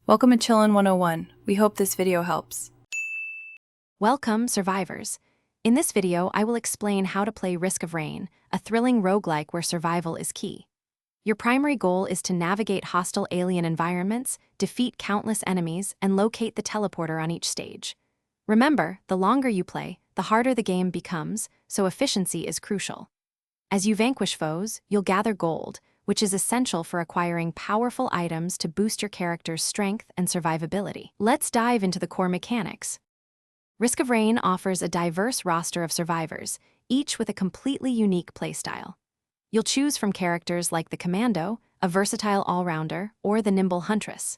Welcome to Chillin' 101. We hope this video helps. Welcome, survivors. In this video, I will explain how to play Risk of Rain, a thrilling roguelike where survival is key. Your primary goal is to navigate hostile alien environments, defeat countless enemies, and locate the teleporter on each stage. Remember, the longer you play, the harder the game becomes, so efficiency is crucial. As you vanquish foes, you'll gather gold, which is essential for acquiring powerful items to boost your character's strength and survivability. Let's dive into the core mechanics. Risk of Rain offers a diverse roster of survivors, each with a completely unique playstyle. You'll choose from characters like the Commando, a versatile all-rounder, or the Nimble Huntress.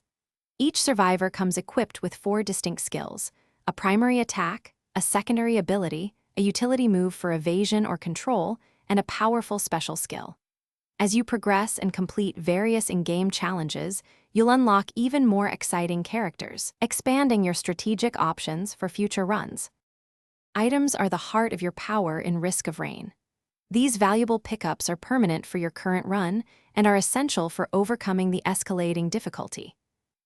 Each survivor comes equipped with 4 distinct skills: a primary attack, a secondary ability, a utility move for evasion or control, and a powerful special skill. As you progress and complete various in-game challenges, you'll unlock even more exciting characters, expanding your strategic options for future runs. Items are the heart of your power in Risk of Rain. These valuable pickups are permanent for your current run and are essential for overcoming the escalating difficulty.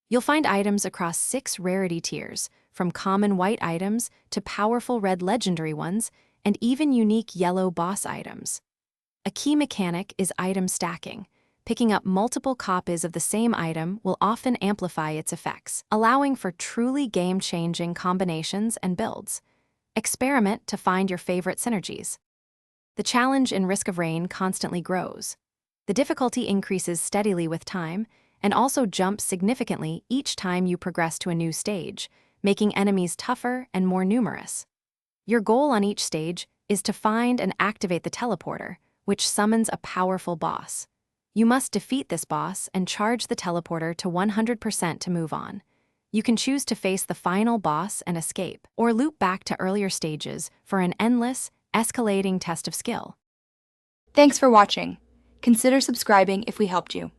You'll find items across 6 rarity tiers, from common white items to powerful red legendary ones, and even unique yellow boss items. A key mechanic is item stacking. Picking up multiple copies of the same item will often amplify its effects, allowing for truly game-changing combinations and builds. Experiment to find your favorite synergies. The challenge in Risk of Rain constantly grows. The difficulty increases steadily with time, and also jumps significantly each time you progress to a new stage, making enemies tougher and more numerous. Your goal on each stage is to find and activate the teleporter, which summons a powerful boss. You must defeat this boss and charge the teleporter to 100% to move on. You can choose to face the final boss and escape, or loop back to earlier stages for an endless, escalating test of skill. Thanks for watching. Consider subscribing if we helped you.